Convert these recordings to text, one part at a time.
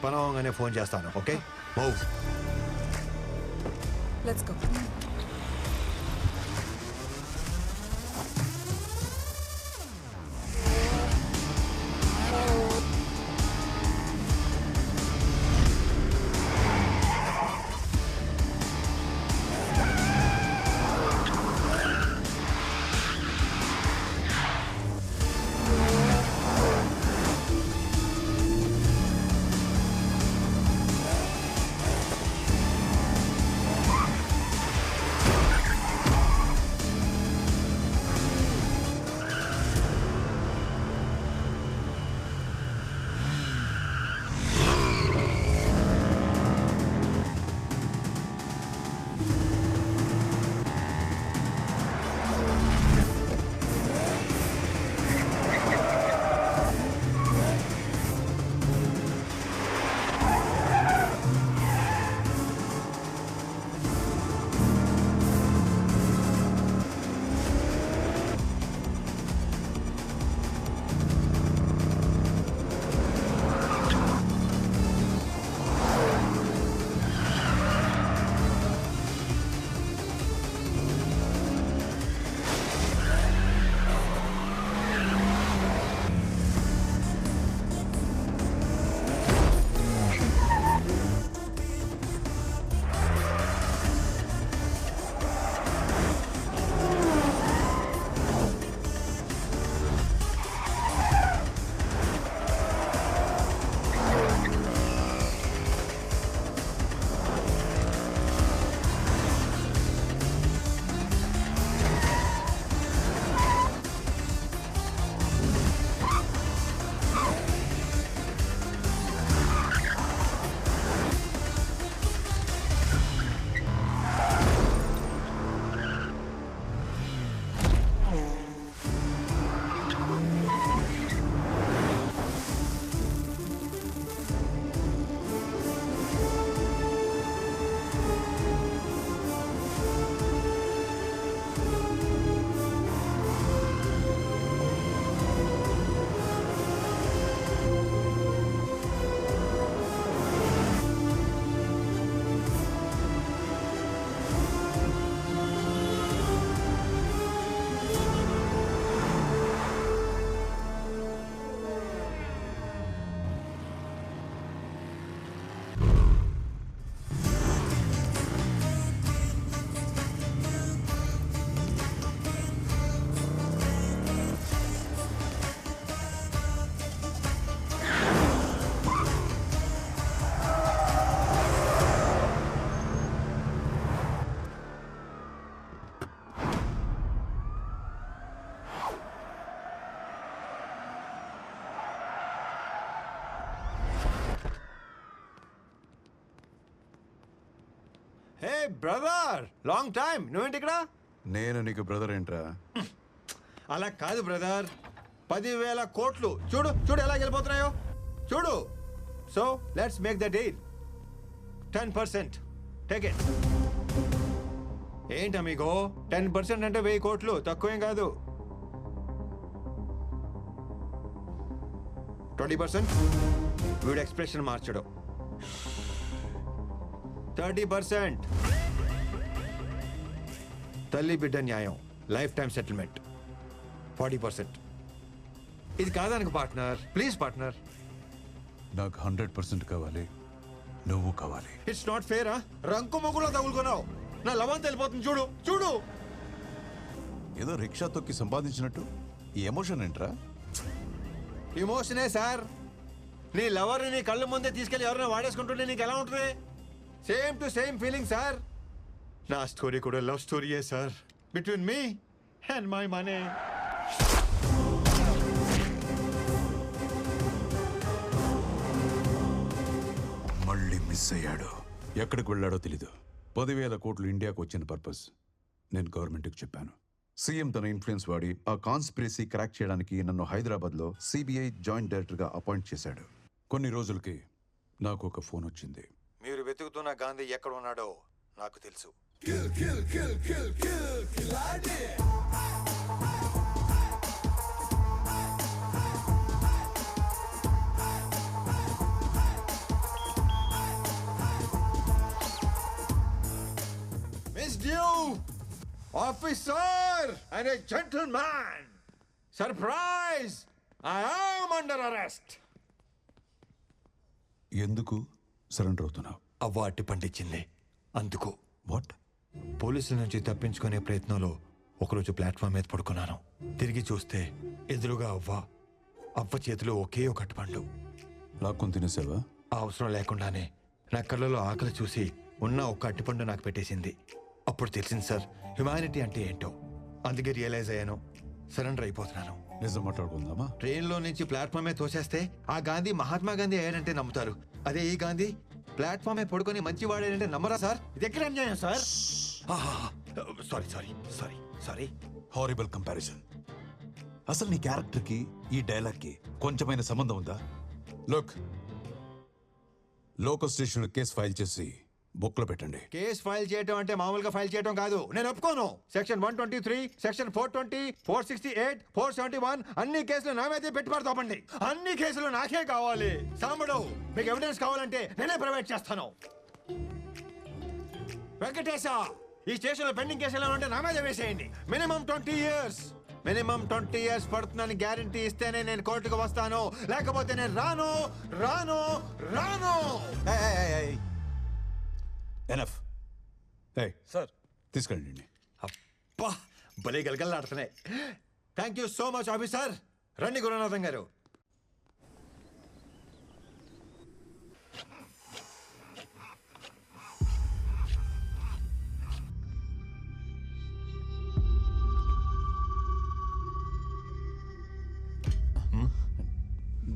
పని అవగానే ఫోన్ చేస్తాను. Okay, move. Let's go. Hey brother, long time. నువ్వేంటి ఇక్కడ? నేను నీకు బ్రదర్ ఏంట్రా? అలా కాదు బ్రదర్, 10,000 కోట్లు చూడు చూడు ఎలా వెళ్ళిపోతున్నాయో చూడు. So let's make the deal. 10%. Take it. ఏంటి అమిగో, 10% అంటే 1000 కోట్లు తక్కువేం కాదు. 20% వీడు ఎక్స్ప్రెషన్ మార్చడు. 30% తల్లి బిడ్డ న్యాయం, లైఫ్ టైం సెటిల్మెంట్. 40%. ఇది కాదనకు పార్ట్నర్, ప్లీజ్ పార్ట్నర్. నాకు 100% కావాలి, నువ్వు కావాలి. It's not fair. రంకు మొగులో తగులుకున్నావు. నా లవంత వెళ్ళిపోతుంది చూడు చూడు. ఏదో రిక్షా తొక్కి సంపాదించినట్టు ఈ ఎమోషన్ ఏంట్రా? ఇమోషనే సార్. నీ లవర్ని నీ కళ్ళ ముందే తీసుకెళ్ళి ఎవరైనా వాడేసుకుంటుంటే నీకు ఎలా ఉంటుంది? Same to same feeling sir. నా స్టోరీ కూడా లవ్ స్టోరీయే sir, between me and my money. మళ్ళీ మిస్ అయ్యాడు. ఎక్కడికి వెళ్ళాడో తెలీదు. 10,000 కోట్లు ఇండియాకు వచ్చిన పర్పస్ నేను గవర్నమెంట్కి చెప్పాను. సీఎం తన ఇన్ఫ్లుయెన్స్ వాడి ఆ కాన్స్పిరసీ క్రాక్ చేయడానికి నన్ను హైదరాబాద్లో సిబిఐ జాయింట్ డైరెక్టర్గా అపాయింట్ చేశాడు. కొన్ని రోజులకి నాకు ఒక ఫోన్ వచ్చింది. మీరు వెతుకుతున్న గాంధీ ఎక్కడ ఉన్నాడో నాకు తెలుసు. you, officer and a gentleman. Surprise! I am under arrest. ఎందుకు సరెండర్ అవుతున్నావు? అవ్వ అట్టి పండించింది అందుకు. వాట్? పోలీసుల నుంచి తప్పించుకునే ప్రయత్నంలో ఒకరోజు ప్లాట్ఫామ్ మీద పడుకున్నాను. తిరిగి చూస్తే ఎదురుగా అవ్వ చేతిలో ఒకే ఒక అట్టుపండు. లాక్కొని తినేసావా? ఆ అవసరం లేకుండానే నా కళ్ళలో ఆకలి చూసి ఉన్న ఒక్క అట్టిపండు నాకు పెట్టేసింది. అప్పుడు తెలిసింది సార్, హ్యుమానిటీ అంటే ఏంటో. అందుకే రియలైజ్ అయ్యాను, సరెండర్ అయిపోతున్నాను. నిజం మాట్లాడుకుందామా? ట్రైన్లో నుంచి ప్లాట్ఫామే తోసేస్తే ఆ గాంధీ మహాత్మా గాంధీ అయ్యాడంటే నమ్ముతారు. అదే ఈ గాంధీ ప్లాట్ఫామే పడుకొని మంచివాడాడంటే నమ్మరా సార్? ఇది ఎక్కడ అన్యాయం sir? Sorry sorry sorry sorry. Horrible comparison. అసలు నీ క్యారెక్టర్కి ఈ డైలాగ్కి కొంచెమైన సంబంధం ఉందా? లోకల్ స్టేషన్లో కేసు ఫైల్ చేసి బుక్లో పెట్టండి. కేసు ఫైల్ చేయడం అంటే మామూలుగా ఫైల్ చేయడం కాదు. నేను ఒప్పుకోను. సెక్షన్ 123, సెక్షన్ 420, 468, 471 అన్ని కేసులు నా మీదే పెట్టి పడతామండి. అన్ని కేసులు నాకే కావాలి. సాంబడు, మీకు ఎవిడెన్స్ కావాలంటే నేనే ప్రొవైడ్ చేస్తాను. వెంకటేశ, ఈ స్టేషన్లో పెండింగ్ కేసులు ఉంటే నా మీద వేసేయండి. Minimum 20 years. మినిమం 20 years పడుతుందని గ్యారంటీ ఇస్తేనే నేను కోర్టుకు వస్తాను, లేకపోతే నేను రాను రాను రాను. ఎనఫ్. సార్ తీసుకెళ్ళండి. అబ్బా, భలే గలగలాడుతున్నాయి. Thank you so much officer. రండి గురునాథం గారు.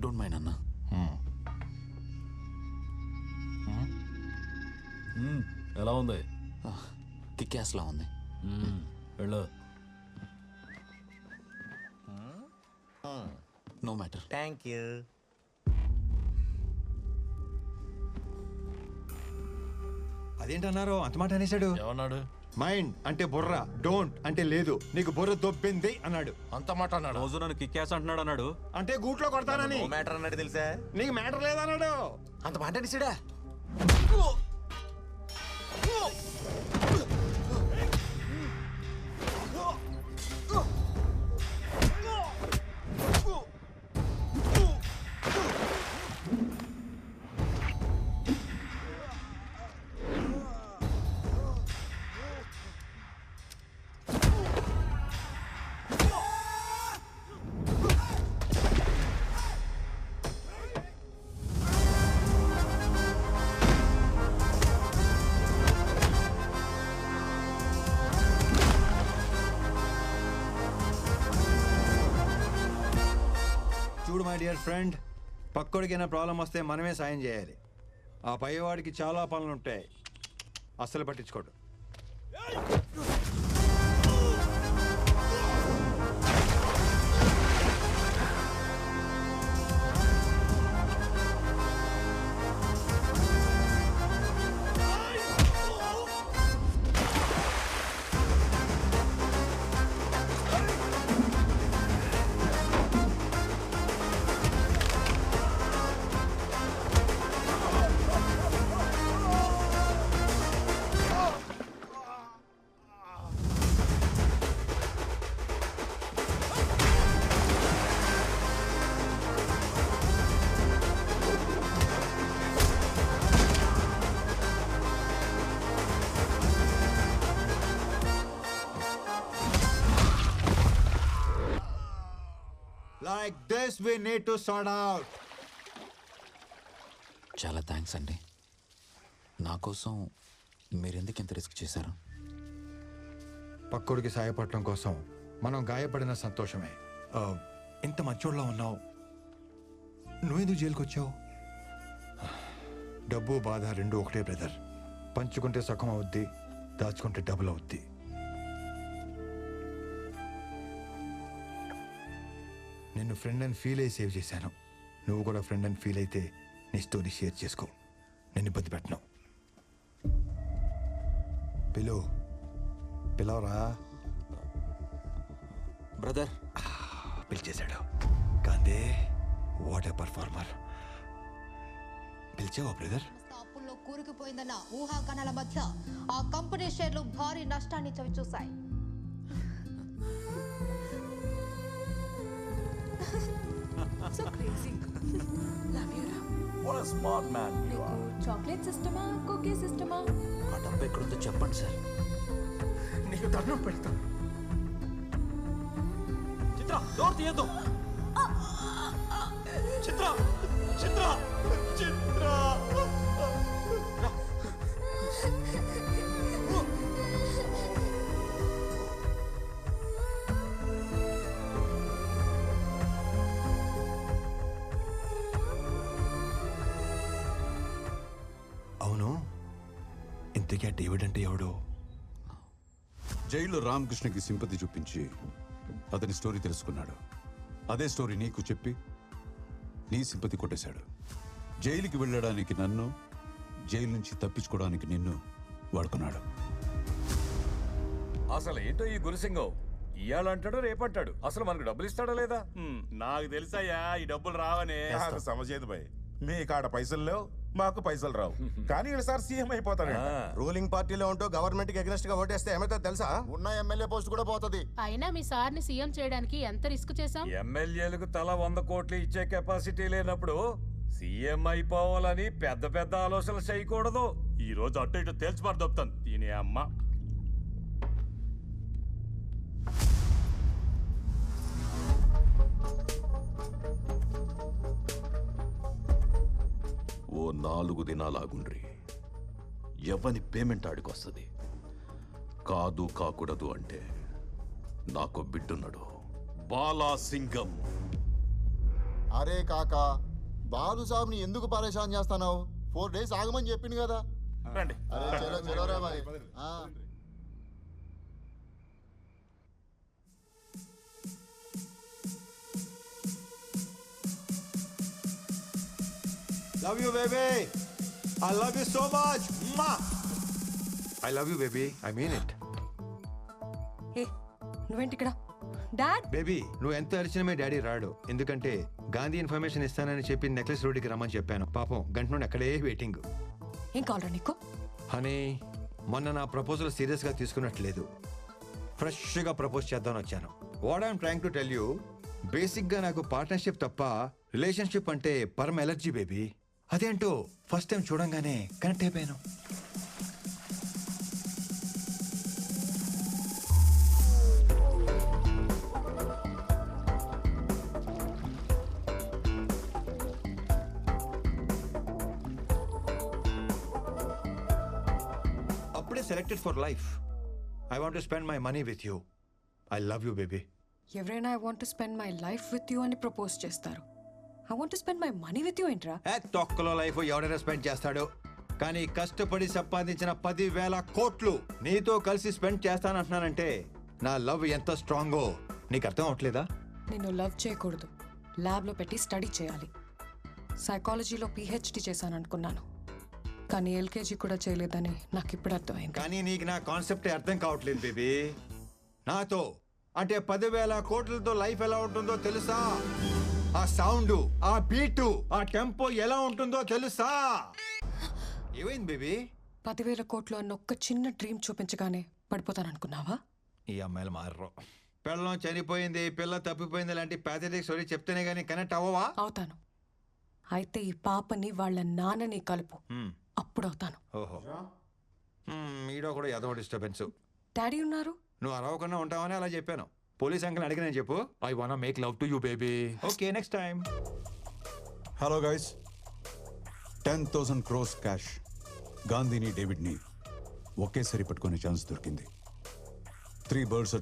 డోంట్ మైండ్ అన్న. ఎలా ఉంది? కిక్యాస్లా ఉంది. వెళ్ళు. No matter. Thank you. అదేంటన్నారు అంత మాట అనేసాడు? ఏమన్నాడు? మైండ్ అంటే బుర్ర, డోంట్ అంటే లేదు. నీకు బుర్ర దొబ్బింది అన్నాడు. అంత మాట అన్నాడు. రోజు నన్ను కిక్కేసి అంటున్నాడు అన్నాడు. అంటే గూట్లో కొడతానని. మ్యాటర్ అన్నాడు తెలుసా? నీకు మ్యాటర్ లేదన్నాడు. అంత మాట అనేసాడా? చూడు మై డియర్ ఫ్రెండ్, పక్కోడికైనా ప్రాబ్లం వస్తే మనమే సాయం చేయాలి. ఆ పైవాడికి చాలా పనులు ఉంటాయి, అస్సలు పట్టించుకోడు. Like this we need to sort out. చాలా థ్యాంక్స్ అండి. నా కోసం మీరెందుకు ఇంత రిస్క్ చేశారు? పక్కోడికి సాయపడటం కోసం మనం గాయపడిన సంతోషమే. ఇంత మంచోళ్ళలో ఉన్నావు, నువ్వెందుకు జైలుకి వచ్చావు? డబ్బు బాధ రెండు ఒకటే బ్రదర్. పంచుకుంటే సుఖం అవుద్ది, దాచుకుంటే డబుల్ అవుద్ది. నిన్ను ఫ్రెండ్ అని ఫీల్ అయ్యి సేవ్ చేశాను. నువ్వు కూడా ఫ్రెండ్ అని ఫీల్ అయితే నీ స్టోరీ షేర్ చేసుకో. నేను ఇబ్బంది పెట్టను. పిలవరా బ్రదర్. పిలిచేశాడు. Gandhi what a performer. పిలిచావా బ్రదర్? అప్పుల్లో కూరుకుపోయిందన్న ఊహాగానాల మధ్య ఆ కంపెనీ షేర్లు భారీ నష్టాన్ని చవిచూశాయి. So crazy. Love you, Ram. What a smart man you are. Chocolate సిస్టమా కుకీ సిస్టమా? ఆ డబ్బు ఎక్కడుందో చెప్పండి సార్. నీకు దండం పెడతా. చిత్ర డోర్ తీయద్దు. చిత్ర చిత్ర చిత్ర అవును, ఇంతకీ ఆ డేవిడ్ అంటే ఎవడు? జైల్లో రామకృష్ణకి సింపతి చూపించి అతని స్టోరీ తెలుసుకున్నాడు. అదే స్టోరీ నీకు చెప్పి నీ సింపతి కొట్టేశాడు. జైలుకి వెళ్ళడానికి నన్ను, జైలు నుంచి తప్పించుకోవడానికి నిన్ను వాడుకున్నాడు. అసలు ఏంటో ఈ గురుసింగం, ఇయ్యాలంటాడో రేపంటాడు. అసలు మనకు డబ్బులు ఇస్తాడా లేదా? నాకు తెలుసయ్యా ఈ డబ్బులు రావని. నాకు సమజేది భయ్, మీ కాడ పైసలు లేవు, మాకు పైసలు రావు, కానీ ఈసారి సీఎం అయిపోతాడు. రూలింగ్ పార్టీలో ఉంటూ గవర్నమెంట్ కి అగెన్స్ట్ గా ఓటేస్తే ఏమైతుందో తెలుసా? ఉన్న ఎమ్మెల్యే పోస్ట్ కూడా పోతుంది. అయినా మీ సార్ని సీఎం చేయడానికి ఎంత రిస్క్ చేశాం? ఎమ్మెల్యేలకు తల 100 కోట్లు ఇచ్చే కెపాసిటీ లేనప్పుడు సీఎం అయిపోవాలని పెద్ద పెద్ద ఆలోచనలు చేయకూడదు. ఈ రోజు అటు ఇటు తేల్చిపారు దొప్పుతాను దీని అమ్మ. ఓ 4 దినాలాగుండ్రి. ఎవని పేమెంట్ ఆడికొస్తుంది. కాదు కాకూడదు అంటే నాకు బిడ్డున్నాడు, బాలాసింగం. అరే కాకా, బాలు సాబ్ని ఎందుకు పరేషాన్ చేస్తున్నావు? 4 days ఆగమని చెప్పింది కదా. రండి. అరే చలో చలో రే భాయ్. Love you, baby. I love you so much. Ma. I love you, baby. I mean it. ఏ నువ్వేంటి ఇక్కడ? డాడ్ బేబీ, నువ్వు ఎంత అరిచినా మీ డాడీ రాడు. ఎందుకంటే గాంధీ ఇన్ఫర్మేషన్ ఇస్తానని చెప్పి నెక్లెస్ రోడ్డుకి రమ్మని చెప్పాను. పాపం గంట నుండి అక్కడే వెయిటింగ్. ఏం కావాలా నీకు? హనీ, మొన్న నా ప్రపోజల్ సీరియస్గా తీసుకున్నట్లేదు. ఫ్రెష్గా ప్రపోజ్ చేద్దామని వచ్చాను. What I'm trying to tell you, బేసిక్గా నాకు పార్ట్నర్షిప్ తప్ప రిలేషన్షిప్ అంటే పరమ ఎలర్జీ బేబీ. అదేంటో ఫస్ట్ టైం చూడంగానే కనెక్ట్ అయిపోయాను. అప్పుడే selected for life. I want to spend my money with you. I love you baby. ఎవరైనా I want to spend my life with you అని ప్రపోజ్ చేస్తారు. I want to spend my money with you ఏంట్రా? తొక్కలో life ఎవడైనా spend చేస్తాడు, కానీ కష్టపడి సంపాదించిన 10,000 కోట్లు నీతో కలిసి స్పెండ్ చేస్తానంటున్నానంటే నా లవ్ ఎంత స్ట్రాంగో నీకు అర్థం అవట్లేదా? నిన్ను లవ్ చేయకూడదు, ల్యాబ్లో పెట్టి స్టడీ చేయాలి. సైకాలజీలో పిహెచ్డి చేశాను అనుకున్నాను, కానీ ఎల్కేజీ కూడా చేయలేదని నాకు ఇప్పుడు అర్థమైంది. కానీ నీకు నా కాన్సెప్ట్ అర్థం కావట్లేదు బేబీ. నాతో అంటే 10,000 కోట్లతో లైఫ్ ఎలా ఉంటుందో తెలుసా? ఆ సౌండ్, ఆ బీటు, ఆ టెంపో ఎలా ఉంటుందో తెలుసా? ఏమైంది బేబీ? 10,000 కోట్లు అన్న ఒక్క చిన్న డ్రీమ్ చూపించగానే పడిపోతాననుకున్నావా? ఈ అమ్మాయిలు మారరు. పిల్లం చనిపోయింది, పిల్ల తప్పిపోయింది లాంటి ప్యాథటిక్ స్టోరీ చెప్తేనే కానీ కనెక్ట్ అవ్వవా? అవుతాను. అయితే ఈ పాపని వాళ్ళ నాన్నని కలుపు, అప్పుడు అవుతాను. ఓహో, ఈడో కూడా ఏదో డిస్టర్బెన్స్. డాడీ ఉన్నారు, నువ్వు అరవకుండా ఉంటావని అలా చెప్పాను. పోలీస్ అంకుల్ అడిగిన చెప్పు, I want make love to you baby. Okay, next time. Hello guys, 10,000 crores cash గాంధీని, డేవిడ్ని ఒకేసారి పట్టుకునే ఛాన్స్ దొరికింది. 3 birds